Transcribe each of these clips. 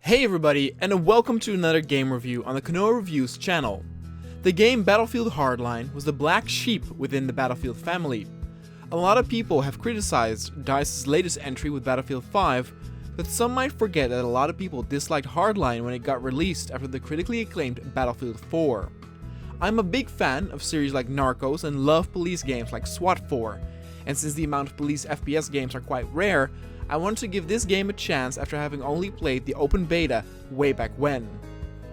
Hey everybody, and welcome to another game review on the Kanoa Reviews channel. The game Battlefield Hardline was the black sheep within the Battlefield family. A lot of people have criticized DICE's latest entry with Battlefield 5, but some might forget that a lot of people disliked Hardline when it got released after the critically acclaimed Battlefield 4. I'm a big fan of series like Narcos and love police games like SWAT 4, and since the amount of police FPS games are quite rare, I wanted to give this game a chance after having only played the open beta way back when.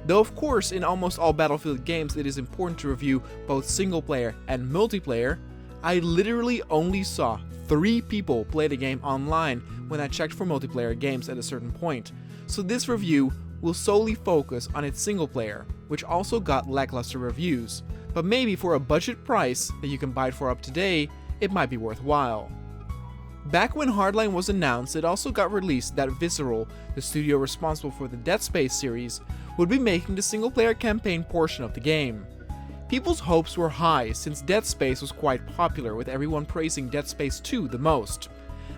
Though of course in almost all Battlefield games it is important to review both single player and multiplayer, I literally only saw 3 people play the game online when I checked for multiplayer games at a certain point, so this review will solely focus on its single player, which also got lackluster reviews, but maybe for a budget price that you can buy it for up today, it might be worthwhile. Back when Hardline was announced, it also got released that Visceral, the studio responsible for the Dead Space series, would be making the single-player campaign portion of the game. People's hopes were high since Dead Space was quite popular, with everyone praising Dead Space 2 the most.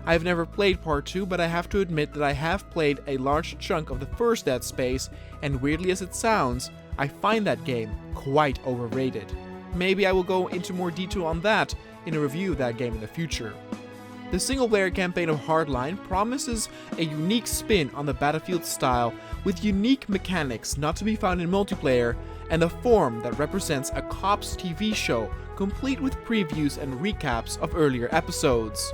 I have never played Part 2, but I have to admit that I have played a large chunk of the first Dead Space, and weirdly as it sounds, I find that game quite overrated. Maybe I will go into more detail on that in a review of that game in the future. The single-player campaign of Hardline promises a unique spin on the Battlefield style with unique mechanics not to be found in multiplayer and a form that represents a cops TV show complete with previews and recaps of earlier episodes.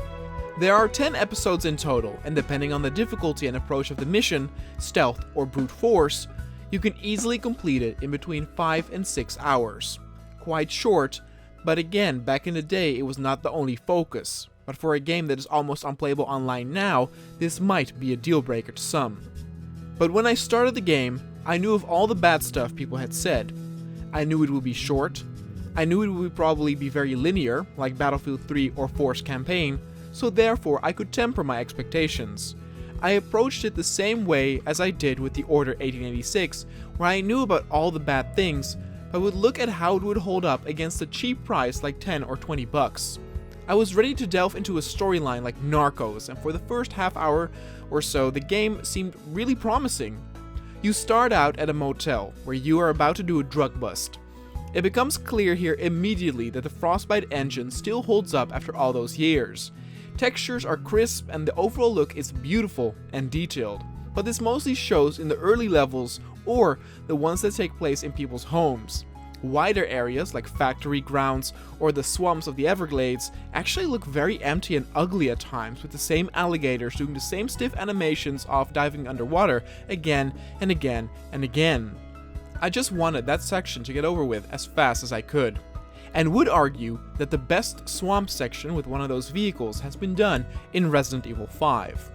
There are 10 episodes in total, and depending on the difficulty and approach of the mission, stealth or brute force, you can easily complete it in between 5 and 6 hours. Quite short, but again, back in the day it was not the only focus. But for a game that is almost unplayable online now, this might be a deal breaker to some. But when I started the game, I knew of all the bad stuff people had said. I knew it would be short, I knew it would probably be very linear, like Battlefield 3 or 4's campaign, so therefore I could temper my expectations. I approached it the same way as I did with The Order 1886, where I knew about all the bad things, but would look at how it would hold up against a cheap price like 10 or 20 bucks. I was ready to delve into a storyline like Narcos, and for the first half hour or so the game seemed really promising. You start out at a motel, where you are about to do a drug bust. It becomes clear here immediately that the Frostbite engine still holds up after all those years. Textures are crisp and the overall look is beautiful and detailed, but this mostly shows in the early levels or the ones that take place in people's homes. Wider areas like factory grounds or the swamps of the Everglades actually look very empty and ugly at times, with the same alligators doing the same stiff animations of diving underwater again and again and again. I just wanted that section to get over with as fast as I could, and would argue that the best swamp section with one of those vehicles has been done in Resident Evil 5.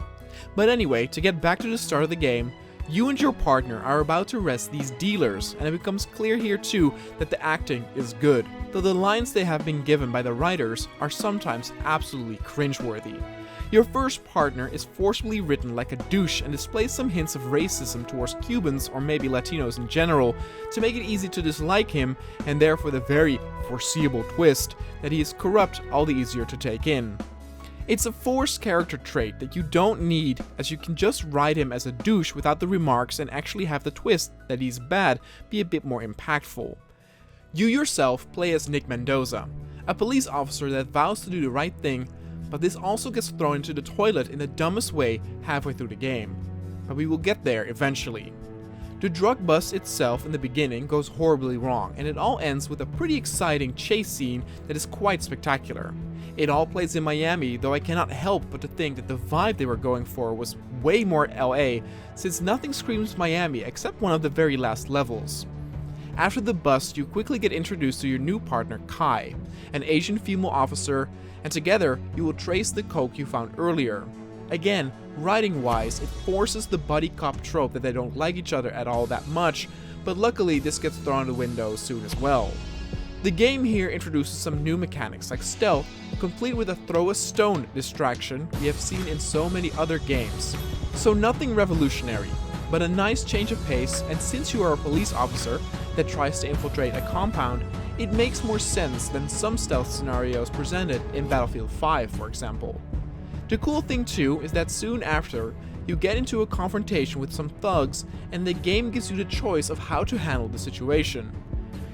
But anyway, to get back to the start of the game, you and your partner are about to arrest these dealers, and it becomes clear here too that the acting is good, though the lines they have been given by the writers are sometimes absolutely cringeworthy. Your first partner is forcibly written like a douche and displays some hints of racism towards Cubans or maybe Latinos in general to make it easy to dislike him, and therefore the very foreseeable twist that he is corrupt all the easier to take in. It's a forced character trait that you don't need, as you can just write him as a douche without the remarks and actually have the twist that he's bad be a bit more impactful. You yourself play as Nick Mendoza, a police officer that vows to do the right thing, but this also gets thrown into the toilet in the dumbest way halfway through the game. But we will get there eventually. The drug bust itself in the beginning goes horribly wrong, and it all ends with a pretty exciting chase scene that is quite spectacular. It all plays in Miami, though I cannot help but to think that the vibe they were going for was way more LA, since nothing screams Miami except one of the very last levels. After the bust, you quickly get introduced to your new partner Kai, an Asian female officer, and together you will trace the coke you found earlier. Again, writing-wise, it forces the buddy cop trope that they don't like each other at all that much, but luckily this gets thrown out the window soon as well. The game here introduces some new mechanics like stealth, complete with a throw a stone distraction we have seen in so many other games. So nothing revolutionary, but a nice change of pace, and since you are a police officer that tries to infiltrate a compound, it makes more sense than some stealth scenarios presented in Battlefield 5, for example. The cool thing too is that soon after, you get into a confrontation with some thugs, and the game gives you the choice of how to handle the situation.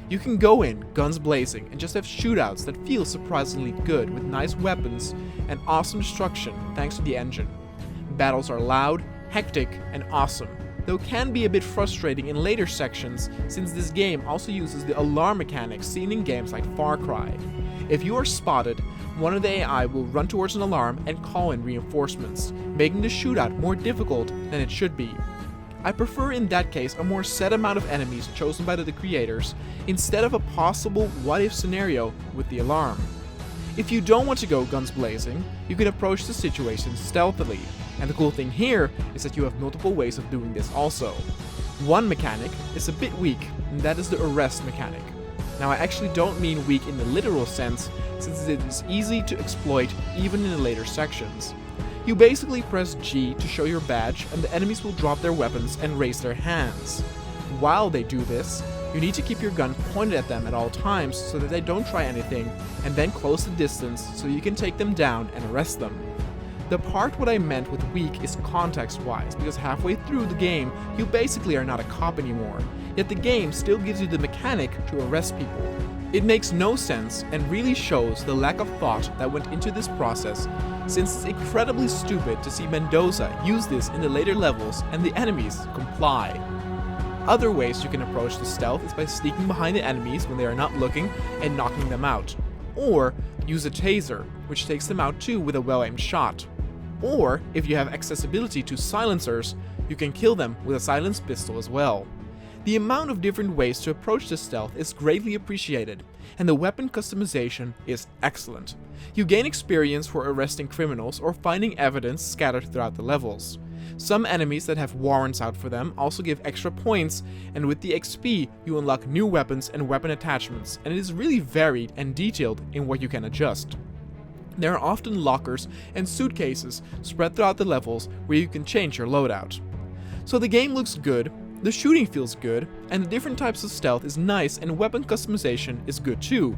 You can go in, guns blazing, and just have shootouts that feel surprisingly good with nice weapons and awesome destruction thanks to the engine. Battles are loud, hectic, and awesome, though can be a bit frustrating in later sections since this game also uses the alarm mechanics seen in games like Far Cry. If you are spotted, one of the AI will run towards an alarm and call in reinforcements, making the shootout more difficult than it should be. I prefer in that case a more set amount of enemies chosen by the creators instead of a possible what-if scenario with the alarm. If you don't want to go guns blazing, you can approach the situation stealthily, and the cool thing here is that you have multiple ways of doing this also. One mechanic is a bit weak, and that is the arrest mechanic. Now I actually don't mean weak in the literal sense, since it is easy to exploit even in the later sections. You basically press G to show your badge and the enemies will drop their weapons and raise their hands. While they do this, you need to keep your gun pointed at them at all times so that they don't try anything, and then close the distance so you can take them down and arrest them. The part what I meant with weak is context-wise, because halfway through the game, you basically are not a cop anymore, yet the game still gives you the mechanic to arrest people. It makes no sense and really shows the lack of thought that went into this process, since it's incredibly stupid to see Mendoza use this in the later levels and the enemies comply. Other ways you can approach the stealth is by sneaking behind the enemies when they are not looking and knocking them out. Or use a taser, which takes them out too with a well-aimed shot. Or, if you have accessibility to silencers, you can kill them with a silenced pistol as well. The amount of different ways to approach the stealth is greatly appreciated, and the weapon customization is excellent. You gain experience for arresting criminals or finding evidence scattered throughout the levels. Some enemies that have warrants out for them also give extra points, and with the XP you unlock new weapons and weapon attachments, and it is really varied and detailed in what you can adjust. There are often lockers and suitcases spread throughout the levels where you can change your loadout. So the game looks good, the shooting feels good, and the different types of stealth is nice and weapon customization is good too.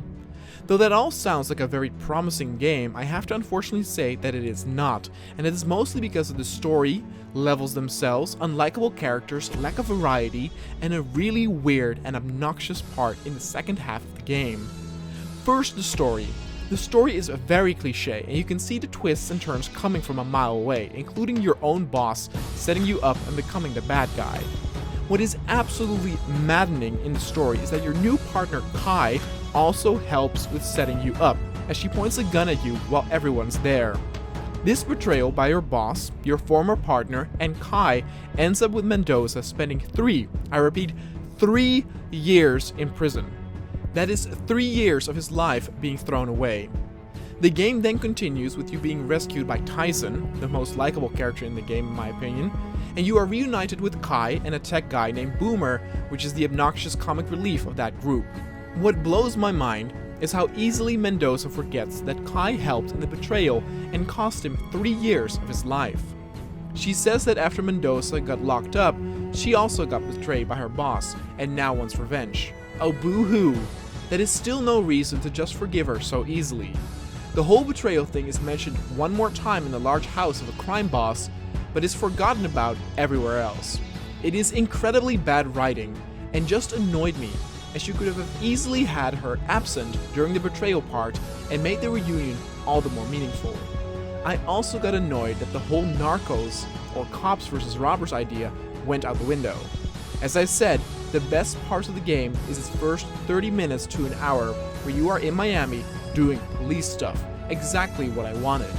Though that all sounds like a very promising game, I have to unfortunately say that it is not, and it is mostly because of the story, levels themselves, unlikable characters, lack of variety, and a really weird and obnoxious part in the second half of the game. First, the story. The story is very cliché, and you can see the twists and turns coming from a mile away, including your own boss setting you up and becoming the bad guy. What is absolutely maddening in the story is that your new partner Kai also helps with setting you up, as she points a gun at you while everyone's there. This betrayal by your boss, your former partner, and Kai ends up with Mendoza spending 3 years in prison. That is 3 years of his life being thrown away. The game then continues with you being rescued by Tyson, the most likable character in the game in my opinion, and you are reunited with Kai and a tech guy named Boomer, which is the obnoxious comic relief of that group. What blows my mind is how easily Mendoza forgets that Kai helped in the betrayal and cost him 3 years of his life. She says that after Mendoza got locked up, she also got betrayed by her boss and now wants revenge. Oh boo-hoo! That is still no reason to just forgive her so easily. The whole betrayal thing is mentioned one more time in the large house of a crime boss, but is forgotten about everywhere else. It is incredibly bad writing, and just annoyed me, as you could have easily had her absent during the betrayal part and made the reunion all the more meaningful. I also got annoyed that the whole Narcos, or cops versus robbers idea, went out the window. As I said, the best parts of the game is its first 30 minutes to an hour where you are in Miami doing police stuff, exactly what I wanted.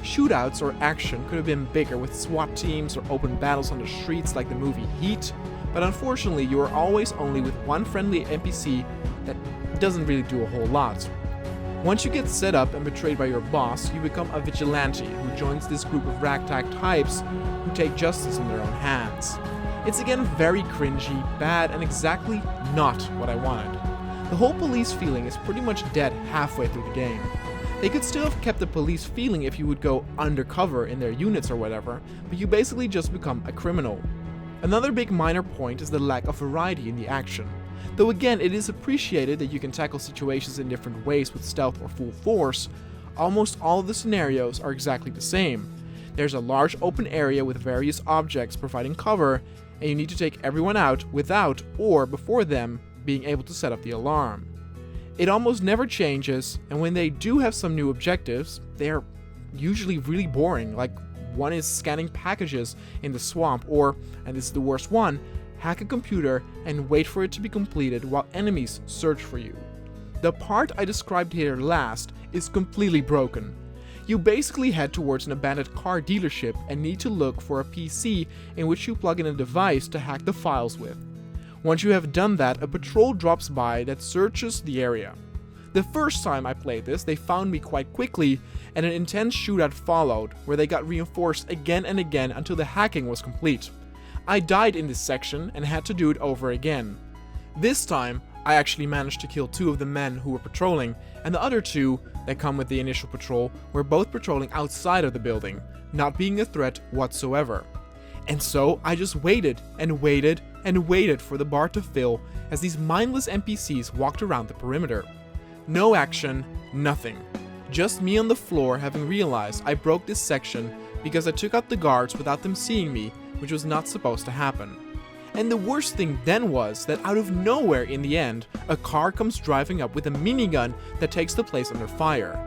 Shootouts or action could have been bigger with SWAT teams or open battles on the streets like the movie Heat, but unfortunately you are always only with one friendly NPC that doesn't really do a whole lot. Once you get set up and betrayed by your boss, you become a vigilante who joins this group of ragtag types who take justice in their own hands. It's again very cringy, bad, and exactly not what I wanted. The whole police feeling is pretty much dead halfway through the game. They could still have kept the police feeling if you would go undercover in their units or whatever, but you basically just become a criminal. Another big minor point is the lack of variety in the action. Though again, it is appreciated that you can tackle situations in different ways with stealth or full force, almost all of the scenarios are exactly the same. There's a large open area with various objects providing cover, and you need to take everyone out without or before them being able to set up the alarm. It almost never changes, and when they do have some new objectives, they're usually really boring, like one is scanning packages in the swamp, or, and this is the worst one, hack a computer and wait for it to be completed while enemies search for you. The part I described here last is completely broken. You basically head towards an abandoned car dealership and need to look for a PC in which you plug in a device to hack the files with. Once you have done that, a patrol drops by that searches the area. The first time I played this, they found me quite quickly, and an intense shootout followed, where they got reinforced again and again until the hacking was complete. I died in this section and had to do it over again. This time, I actually managed to kill 2 of the men who were patrolling, and the other 2 that come with the initial patrol were both patrolling outside of the building, not being a threat whatsoever. And so I just waited and waited and waited for the bar to fill as these mindless NPCs walked around the perimeter. No action, nothing. Just me on the floor having realized I broke this section because I took out the guards without them seeing me, which was not supposed to happen. And the worst thing then was that out of nowhere in the end, a car comes driving up with a minigun that takes the place under fire.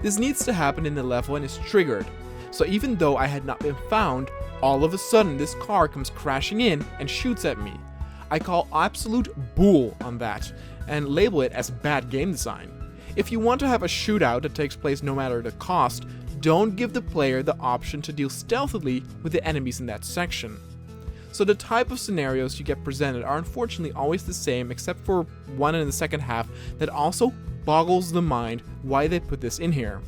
This needs to happen in the level and is triggered. So even though I had not been found, all of a sudden this car comes crashing in and shoots at me. I call absolute bull on that and label it as bad game design. If you want to have a shootout that takes place no matter the cost, don't give the player the option to deal stealthily with the enemies in that section. So the type of scenarios you get presented are unfortunately always the same, except for one in the second half that also boggles the mind why they put this in here.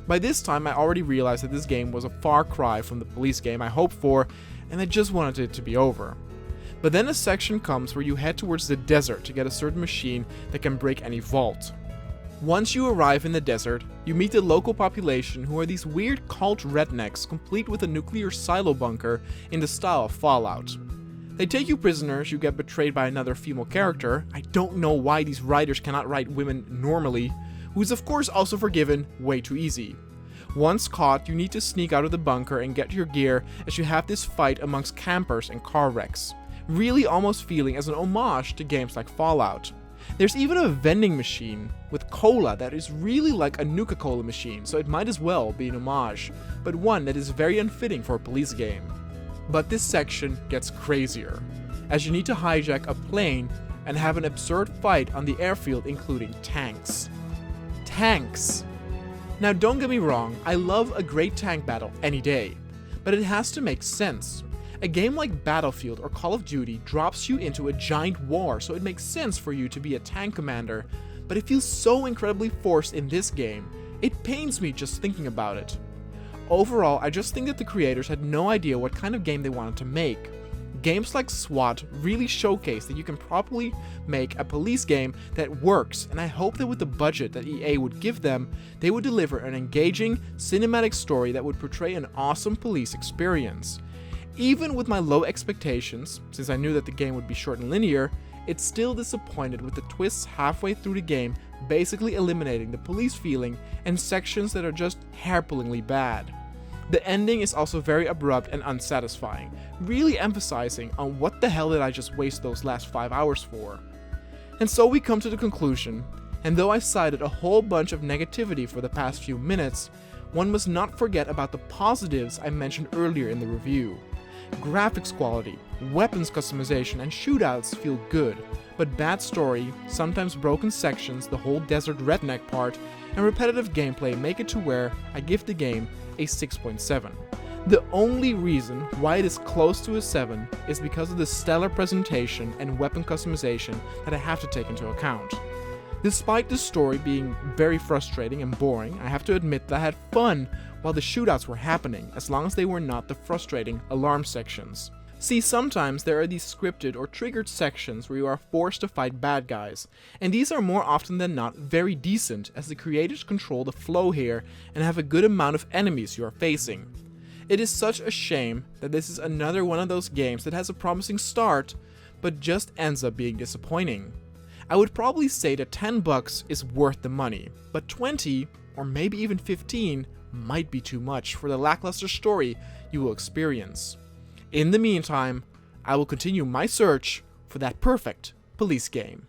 By this time I already realized that this game was a far cry from the police game I hoped for, and I just wanted it to be over. But then a section comes where you head towards the desert to get a certain machine that can break any vault. Once you arrive in the desert, you meet the local population, who are these weird cult rednecks complete with a nuclear silo bunker in the style of Fallout. They take you prisoners, you get betrayed by another female character, I don't know why these writers cannot write women normally, who is of course also forgiven way too easy. Once caught, you need to sneak out of the bunker and get your gear as you have this fight amongst campers and car wrecks, really almost feeling as an homage to games like Fallout. There's even a vending machine with cola that is really like a Nuka-Cola machine, so it might as well be an homage, but one that is very unfitting for a police game. But this section gets crazier, as you need to hijack a plane and have an absurd fight on the airfield including tanks. Tanks! Now don't get me wrong, I love a great tank battle any day, but it has to make sense. A game like Battlefield or Call of Duty drops you into a giant war, so it makes sense for you to be a tank commander, but it feels so incredibly forced in this game, it pains me just thinking about it. Overall, I just think that the creators had no idea what kind of game they wanted to make. Games like SWAT really showcase that you can properly make a police game that works, and I hope that with the budget that EA would give them, they would deliver an engaging, cinematic story that would portray an awesome police experience. Even with my low expectations, since I knew that the game would be short and linear, it's still disappointed with the twists halfway through the game basically eliminating the police feeling and sections that are just hair-pullingly bad. The ending is also very abrupt and unsatisfying, really emphasizing on what the hell did I just waste those last 5 hours for. And so we come to the conclusion, and though I cited a whole bunch of negativity for the past few minutes, one must not forget about the positives I mentioned earlier in the review. Graphics quality, weapons customization, and shootouts feel good, but bad story, sometimes broken sections, the whole desert redneck part, and repetitive gameplay make it to where I give the game a 6.7. The only reason why it is close to a 7 is because of the stellar presentation and weapon customization that I have to take into account. Despite the story being very frustrating and boring, I have to admit that I had fun while the shootouts were happening, as long as they were not the frustrating alarm sections. See, sometimes there are these scripted or triggered sections where you are forced to fight bad guys, and these are more often than not very decent, as the creators control the flow here and have a good amount of enemies you are facing. It is such a shame that this is another one of those games that has a promising start, but just ends up being disappointing. I would probably say that $10 is worth the money, but 20 or maybe even 15 might be too much for the lackluster story you will experience. In the meantime, I will continue my search for that perfect police game.